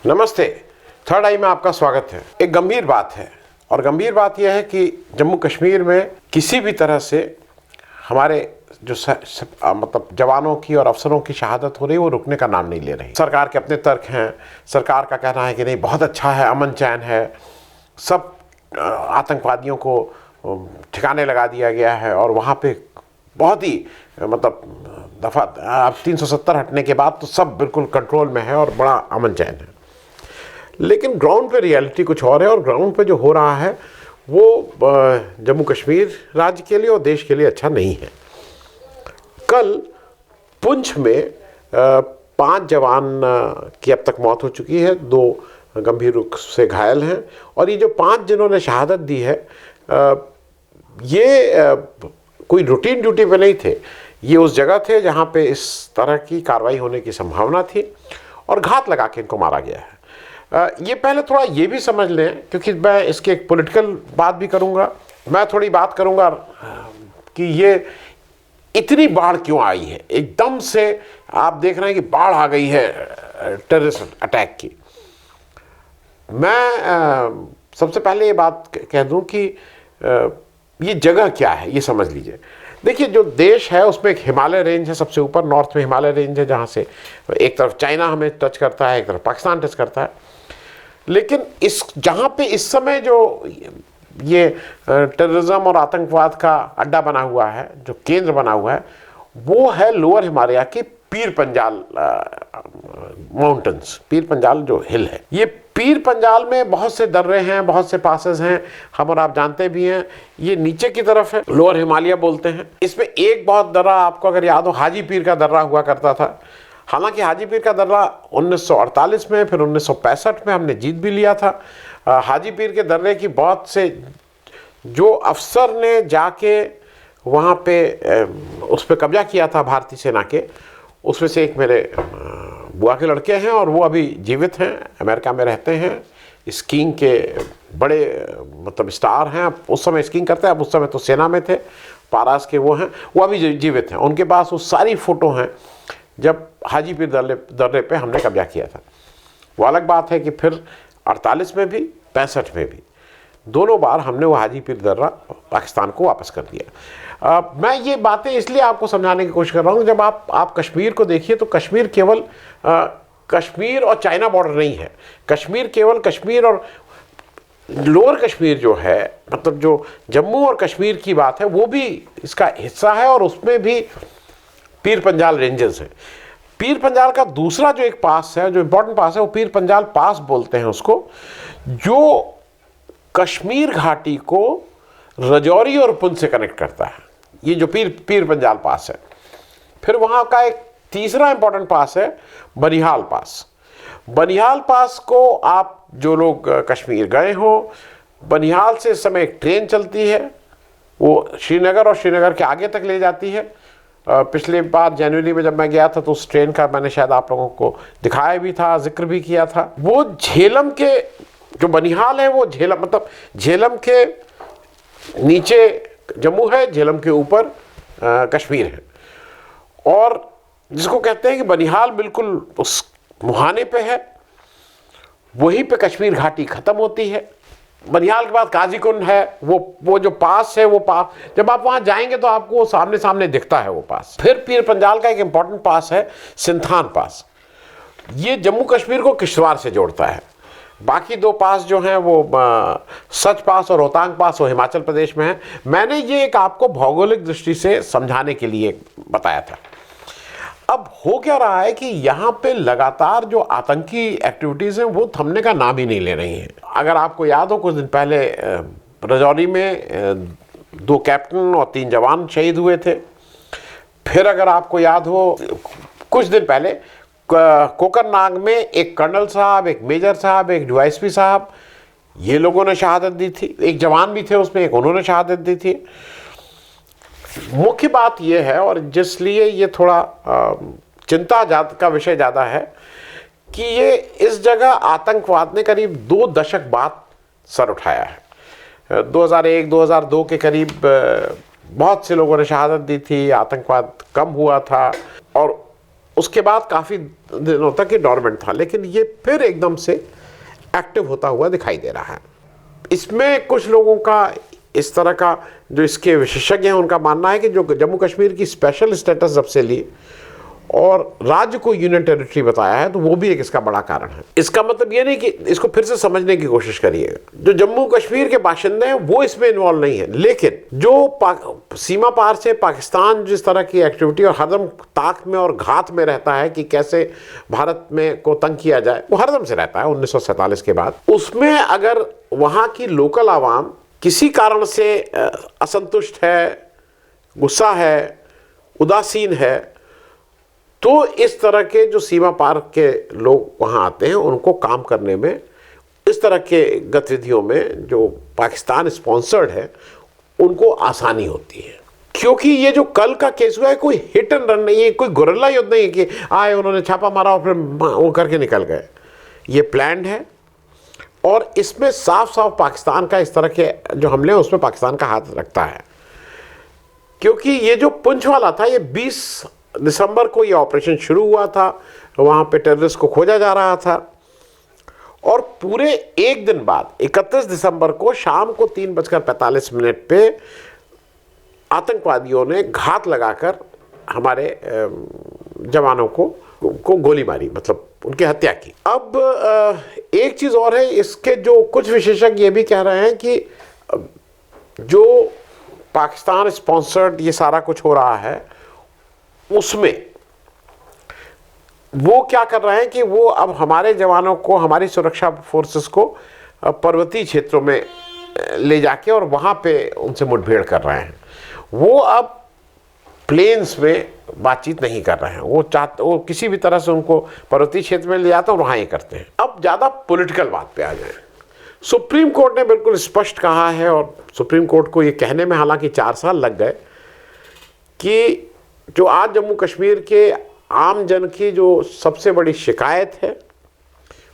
नमस्ते। थर्ड आई में आपका स्वागत है। एक गंभीर बात है और गंभीर बात यह है कि जम्मू कश्मीर में किसी भी तरह से हमारे जो मतलब जवानों की और अफसरों की शहादत हो रही है वो रुकने का नाम नहीं ले रही। सरकार के अपने तर्क हैं। सरकार का कहना है कि नहीं, बहुत अच्छा है, अमन चैन है, सब आतंकवादियों को ठिकाने लगा दिया गया है और वहाँ पे बहुत ही मतलब दफ़ा 370 हटने के बाद तो सब बिल्कुल कंट्रोल में है और बड़ा अमन चैन है। लेकिन ग्राउंड पे रियलिटी कुछ और है और ग्राउंड पे जो हो रहा है वो जम्मू कश्मीर राज्य के लिए और देश के लिए अच्छा नहीं है। कल पुंछ में 5 जवान की अब तक मौत हो चुकी है, 2 गंभीर रूप से घायल हैं और ये जो 5 जिन्होंने शहादत दी है ये कोई रूटीन ड्यूटी पे नहीं थे। ये उस जगह थे जहाँ पे इस तरह की कार्रवाई होने की संभावना थी और घात लगा के इनको मारा गया है। ये पहले थोड़ा ये भी समझ लें, क्योंकि मैं इसकी एक पॉलिटिकल बात भी करूँगा। मैं थोड़ी बात करूँगा कि ये इतनी बाढ़ क्यों आई है, एकदम से आप देख रहे हैं कि बाढ़ आ गई है टेररिस्ट अटैक की। मैं सबसे पहले ये बात कह दूं कि ये जगह क्या है ये समझ लीजिए। देखिए, जो देश है उसमें एक हिमालय रेंज है, सबसे ऊपर नॉर्थ में हिमालय रेंज है, जहाँ से एक तरफ चाइना हमें टच करता है, एक तरफ पाकिस्तान टच करता है। लेकिन इस जहाँ पे इस समय जो ये टेररिज्म और आतंकवाद का अड्डा बना हुआ है, जो केंद्र बना हुआ है, वो है लोअर हिमालय की पीर पंजाल माउंटेन्स, पीर पंजाल जो हिल है। ये पीर पंजाल में बहुत से दर्रे हैं, बहुत से पासेस हैं, हम और आप जानते भी हैं। ये नीचे की तरफ है, लोअर हिमालय बोलते हैं। इसमें एक बहुत दर्रा आपको अगर याद हो, हाजी पीर का दर्रा हुआ करता था। हालांकि हाजी पीर का दर्रा 1948 में, फिर 1965 में हमने जीत भी लिया था। हाजी पीर के दर्रे की बहुत से जो अफसर ने जाके वहाँ पे उस पर कब्जा किया था भारतीय सेना के, उसमें से एक मेरे बुआ के लड़के हैं और वो अभी जीवित हैं, अमेरिका में रहते हैं। स्कीइंग के बड़े मतलब स्टार हैं, उस समय स्कीइंग करते हैं, अब उस समय तो सेना में थे, पारास के वो हैं, वो अभी जीवित हैं। उनके पास वो सारी फ़ोटो हैं जब हाजी पीर दर्रे पे हमने कब्जा किया था। वो अलग बात है कि फिर 48 में भी 65 में भी दोनों बार हमने वो हाजी पीर दर्रा पाकिस्तान को वापस कर दिया। मैं ये बातें इसलिए आपको समझाने की कोशिश कर रहा हूँ, जब आप कश्मीर को देखिए तो कश्मीर केवल कश्मीर और चाइना बॉर्डर नहीं है। कश्मीर केवल कश्मीर और लोअर कश्मीर जो है, मतलब जो जम्मू और कश्मीर की बात है, वो भी इसका हिस्सा है और उसमें भी पीर पंजाल रेंजेस हैं। पीर पंजाल का दूसरा जो एक पास है, जो इम्पोर्टेंट पास है, वो पीर पंजाल पास बोलते हैं उसको, जो कश्मीर घाटी को रजौरी और पुंछ से कनेक्ट करता है। ये जो पीर पंजाल पास है। फिर वहाँ का एक तीसरा इंपॉर्टेंट पास है बनिहाल पास। बनिहाल पास को आप जो लोग कश्मीर गए हो, बनिहाल से इस समय एक ट्रेन चलती है, वो श्रीनगर और श्रीनगर के आगे तक ले जाती है। पिछले बार जनवरी में जब मैं गया था तो उस ट्रेन का मैंने शायद आप लोगों को दिखाया भी था, जिक्र भी किया था। वो झेलम के जो बनिहाल है वो झेलम, मतलब झेलम के नीचे जम्मू है, झेलम के ऊपर कश्मीर है। और जिसको कहते हैं कि बनिहाल बिल्कुल उस मुहाने पे है, वहीं पे कश्मीर घाटी ख़त्म होती है। बनिहाल के बाद काजीकुंड है, वो जो पास है, वो पास जब आप वहाँ जाएंगे तो आपको वो सामने सामने दिखता है वो पास। फिर पीर पंजाल का एक इम्पॉर्टेंट पास है सिंथान पास। ये जम्मू कश्मीर को किश्तवाड़ से जोड़ता है। बाकी 2 पास जो हैं वो सच पास और रोहतांग पास वो हिमाचल प्रदेश में है। मैंने ये एक आपको भौगोलिक दृष्टि से समझाने के लिए बताया था। अब हो क्या रहा है कि यहाँ पे लगातार जो आतंकी एक्टिविटीज़ हैं वो थमने का नाम ही नहीं ले रही हैं। अगर आपको याद हो, कुछ दिन पहले रजौरी में 2 कैप्टन और 3 जवान शहीद हुए थे। फिर अगर आपको याद हो, कुछ दिन पहले कोकरनाग में एक कर्नल साहब, एक मेजर साहब, एक डीवाईएसपी साहब, ये लोगों ने शहादत दी थी। एक जवान भी थे उसमें, एक उन्होंने शहादत दी थी। मुख्य बात यह है और जिसलिए ये थोड़ा चिंता का विषय ज़्यादा है कि ये इस जगह आतंकवाद ने करीब 2 दशक बाद सर उठाया है। 2001-2002 के करीब बहुत से लोगों ने शहादत दी थी, आतंकवाद कम हुआ था और उसके बाद काफ़ी दिनों तक ये डॉर्मेंट था, लेकिन ये फिर एकदम से एक्टिव होता हुआ दिखाई दे रहा है। इसमें कुछ लोगों का, इस तरह का जो इसके विशेषज्ञ हैं, उनका मानना है कि जो जम्मू कश्मीर की स्पेशल स्टेटस जब से ली और राज्य को यूनियन टेरिटरी बताया है, तो वो भी एक इसका बड़ा कारण है। इसका मतलब ये नहीं कि इसको फिर से समझने की कोशिश करिएगा, जो जम्मू कश्मीर के बाशिंदे हैं वो इसमें इन्वॉल्व नहीं है, लेकिन जो सीमा पार से पाकिस्तान जिस तरह की एक्टिविटी और हरदम ताक में और घात में रहता है कि कैसे भारत में को तंग किया जाए, वो हरदम से रहता है 1947 के बाद। उसमें अगर वहाँ की लोकल आवाम किसी कारण से असंतुष्ट है, गुस्सा है, उदासीन है, तो इस तरह के जो सीमा पार के लोग वहाँ आते हैं, उनको काम करने में, इस तरह के गतिविधियों में जो पाकिस्तान स्पॉन्सर्ड है, उनको आसानी होती है। क्योंकि ये जो कल का केस हुआ है कोई हिट एंड रन नहीं है, कोई गुरिल्ला युद्ध नहीं है कि आए उन्होंने छापा मारा और फिर वो करके निकल गए। ये प्लान्ड है और इसमें साफ साफ पाकिस्तान का, इस तरह के जो हमले हैं उसमें पाकिस्तान का हाथ रखता है। क्योंकि ये जो पुंछ वाला था, ये 20 दिसंबर को ये ऑपरेशन शुरू हुआ था, वहाँ पे टेररिस्ट को खोजा जा रहा था और पूरे एक दिन बाद 31 दिसंबर को शाम को 3:45 पे आतंकवादियों ने घात लगाकर हमारे जवानों को गोली मारी, मतलब उनकी हत्या की। अब एक चीज़ और है, इसके जो कुछ विशेषज्ञ ये भी कह रहे हैं कि जो पाकिस्तान स्पॉन्सर्ड ये सारा कुछ हो रहा है, उसमें वो क्या कर रहे हैं कि वो अब हमारे जवानों को, हमारी सुरक्षा फोर्सेस को पर्वतीय क्षेत्रों में ले जाके और वहाँ पे उनसे मुठभेड़ कर रहे हैं। वो अब प्लेन्स में बातचीत नहीं कर रहे हैं, वो किसी भी तरह से उनको पर्वतीय क्षेत्र में ले जाते हैं और वहाँ ये करते हैं। अब ज़्यादा पॉलिटिकल बात पे आ जाए, सुप्रीम कोर्ट ने बिल्कुल स्पष्ट कहा है, और सुप्रीम कोर्ट को ये कहने में हालांकि 4 साल लग गए, कि जो आज जम्मू कश्मीर के आम जन की जो सबसे बड़ी शिकायत है,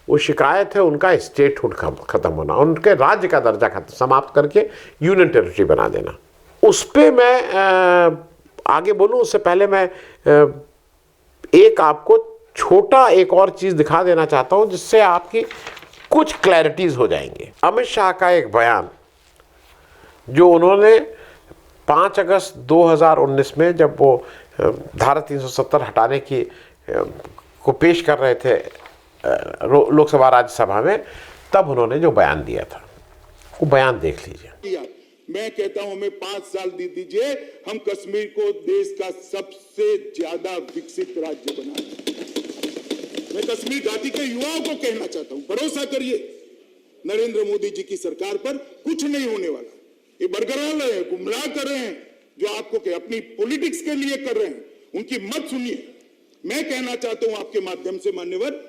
वो शिकायत है उनका स्टेटहुड ख़त्म होना, उनके राज्य का दर्जा समाप्त करके यूनियन टेरिटरी बना देना। उस पर मैं आगे बोलूँ उससे पहले मैं एक आपको छोटा एक और चीज़ दिखा देना चाहता हूँ, जिससे आपकी कुछ क्लैरिटीज़ हो जाएंगे। अमित शाह का एक बयान जो उन्होंने 5 अगस्त 2019 में, जब वो धारा 370 हटाने की को पेश कर रहे थे लोकसभा राज्यसभा में, तब उन्होंने जो बयान दिया था, वो बयान देख लीजिए। मैं कहता हूं हमें 5 साल दे दीजिए, हम कश्मीर को देश का सबसे ज्यादा विकसित राज्य बना दें। मैं कश्मीर घाटी के युवाओं को कहना चाहता हूं, भरोसा करिए नरेंद्र मोदी जी की सरकार पर, कुछ नहीं होने वाला। ये बरकरार रहे हैं, गुमराह कर रहे हैं, जो आपको अपनी पॉलिटिक्स के लिए कर रहे हैं, उनकी मत सुनिए। मैं कहना चाहता हूं आपके माध्यम से मान्यवर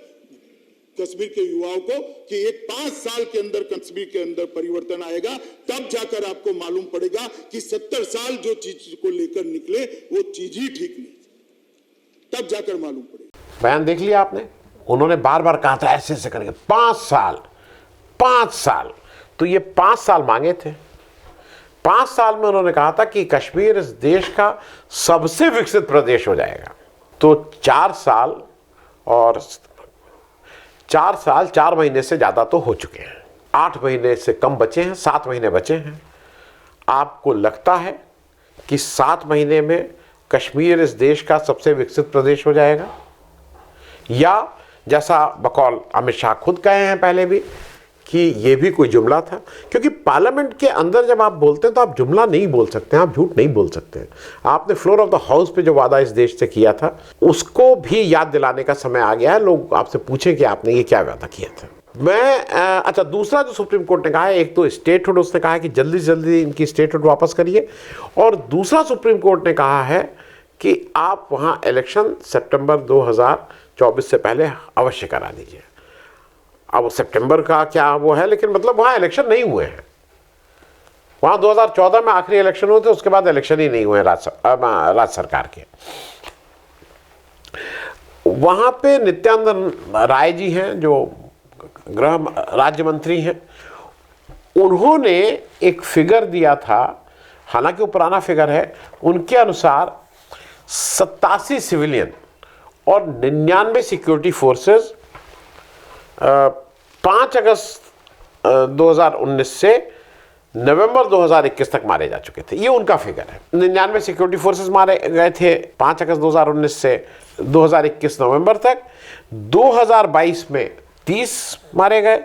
कश्मीर के युवाओं को कि एक 5 साल के अंदर कश्मीर के अंदर परिवर्तन आएगा, तब जाकर आपको मालूम पड़ेगा कि 70 साल जो चीज को लेकर निकले वो चीज ही ठीक नहीं, तब जाकर मालूम पड़ेगा। बयान देख लिया आपने, उन्होंने बार बार कहा था ऐसे ऐसे करेंगे, 5 साल, तो ये 5 साल मांगे थे। 5 साल में उन्होंने कहा था कि कश्मीर इस देश का सबसे विकसित प्रदेश हो जाएगा। तो 4 साल और 4 महीने से ज़्यादा तो हो चुके हैं, 8 महीने से कम बचे हैं, 7 महीने बचे हैं। आपको लगता है कि 7 महीने में कश्मीर इस देश का सबसे विकसित प्रदेश हो जाएगा, या जैसा बकौल अमित शाह खुद कहे हैं पहले भी कि ये भी कोई जुमला था? क्योंकि पार्लियामेंट के अंदर जब आप बोलते हैं तो आप जुमला नहीं बोल सकते हैं, आप झूठ नहीं बोल सकते हैं। आपने फ्लोर ऑफ द हाउस पे जो वादा इस देश से किया था, उसको भी याद दिलाने का समय आ गया है। लोग आपसे पूछें कि आपने ये क्या वादा किया था। अच्छा, दूसरा जो सुप्रीम कोर्ट ने कहा है, एक तो स्टेटहुड, उसने कहा है कि जल्दी से जल्दी इनकी स्टेटहुड वापस करिए, और दूसरा सुप्रीम कोर्ट ने कहा है कि आप वहाँ इलेक्शन सितंबर 2024 से पहले अवश्य करा दीजिए। अब सितंबर का क्या वो है, लेकिन मतलब वहाँ इलेक्शन नहीं हुए हैं। वहाँ 2014 में आखिरी इलेक्शन हुए थे, उसके बाद इलेक्शन ही नहीं हुए राज्य सरकार के। वहाँ पे नित्यानंद राय जी हैं जो गृह राज्य मंत्री हैं, उन्होंने एक फिगर दिया था, हालांकि वो पुराना फिगर है, उनके अनुसार 87 सिविलियन और 99 सिक्योरिटी फोर्सेस 5 अगस्त 2019 से नवंबर 2021 तक मारे जा चुके थे। ये उनका फिगर है। 99 सिक्योरिटी फोर्सेस मारे गए थे 5 अगस्त 2019 से 2021 नवंबर तक। 2022 में 30 मारे गए,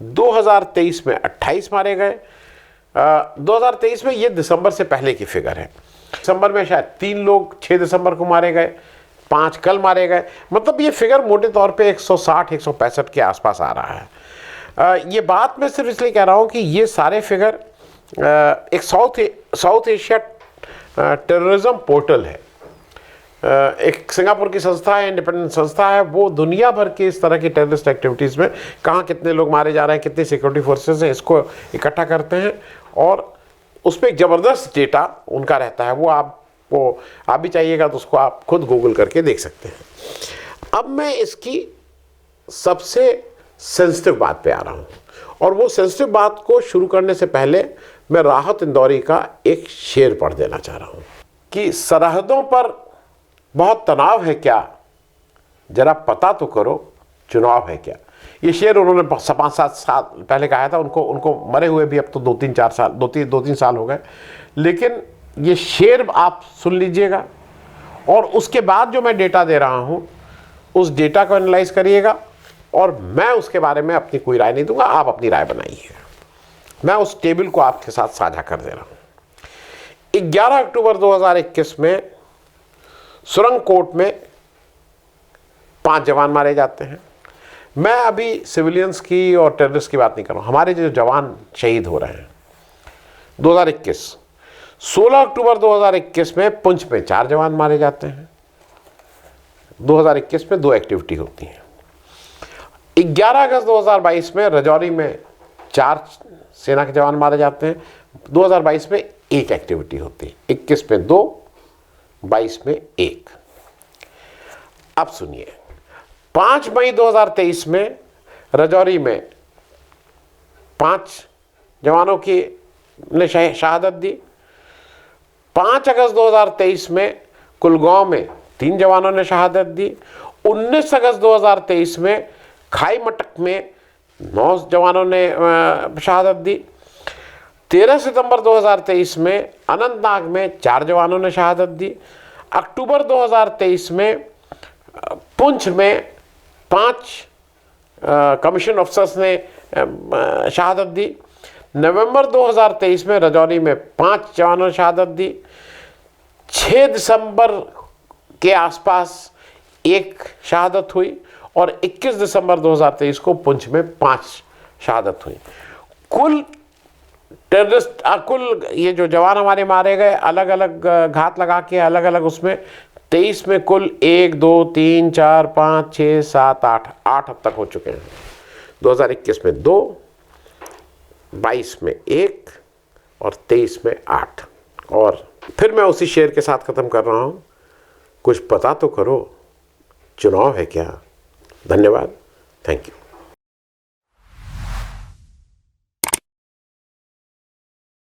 2023 में 28 मारे गए। 2023 में ये दिसंबर से पहले की फिगर है। दिसंबर में शायद 3 लोग 6 दिसंबर को मारे गए, 5 कल मारे गए। मतलब ये फिगर मोटे तौर पे 160-165 के आसपास आ रहा है। ये बात मैं सिर्फ इसलिए कह रहा हूँ कि ये सारे फिगर एक साउथ एशिया टेररिज्म पोर्टल है। एक सिंगापुर की संस्था है, इंडिपेंडेंट संस्था है, वो दुनिया भर के इस तरह की टेररिस्ट एक्टिविटीज़ में कहाँ कितने लोग मारे जा रहे हैं, कितनी सिक्योरिटी फोर्सेस हैं, इसको इकट्ठा करते हैं और उसमें एक ज़बरदस्त डेटा उनका रहता है। वो आप भी चाहिएगा तो उसको आप खुद गूगल करके देख सकते हैं। अब मैं इसकी सबसे सेंसिटिव बात पे आ रहा हूँ, और वो सेंसिटिव बात को शुरू करने से पहले मैं राहत इंदौरी का एक शेर पढ़ देना चाह रहा हूँ कि सरहदों पर बहुत तनाव है क्या, जरा पता तो करो चुनाव है क्या। ये शेर उन्होंने 5-7 साल पहले कहा था। उनको मरे हुए भी अब तो 2-3 साल हो गए, लेकिन ये शेर आप सुन लीजिएगा और उसके बाद जो मैं डेटा दे रहा हूँ उस डेटा को एनालाइज करिएगा, और मैं उसके बारे में अपनी कोई राय नहीं दूंगा, आप अपनी राय बनाइए। मैं उस टेबल को आपके साथ साझा कर दे रहा हूँ। 11 अक्टूबर 2021 में सुरंगकोट में 5 जवान मारे जाते हैं। मैं अभी सिविलियंस की और टेररिस्ट की बात नहीं कर रहा हूँ, हमारे जो जवान शहीद हो रहे हैं। 2021 16 अक्टूबर 2021 में पुंछ में 4 जवान मारे जाते हैं। 2021 में 2 एक्टिविटी होती हैं। 11 अगस्त 2022 में राजौरी में 4 सेना के जवान मारे जाते हैं। 2022 में 1 एक्टिविटी होती है। 21 में 2, 22 में 1। अब सुनिए, 5 मई 2023 में राजौरी में 5 जवानों की ने शहादत दी। 5 अगस्त 2023 में कुलगांव में 3 जवानों ने शहादत दी। 19 अगस्त 2023 में खाई मटक में 9 जवानों ने शहादत दी। 13 सितंबर 2023 में अनंतनाग में 4 जवानों ने शहादत दी। अक्टूबर 2023 में पुंछ में 5 कमीशन ऑफिसर्स ने शहादत दी। नवंबर 2023 में राजौरी में 5 जवानों ने शहादत दी। 6 दिसंबर के आसपास 1 शहादत हुई और 21 दिसंबर 2023 को पुंछ में 5 शहादत हुई। कुल ये जो जवान हमारे मारे गए अलग अलग घात लगा के अलग अलग, उसमें 23 में कुल 1, 2, 3, 4, 5, 6, 7, 8 अब तक हो चुके हैं। 2021 में 2, 22 में 1 और 23 में 8। और फिर मैं उसी शेर के साथ ख़त्म कर रहा हूँ, कुछ पता तो करो चुनाव है क्या। धन्यवाद, थैंक यू।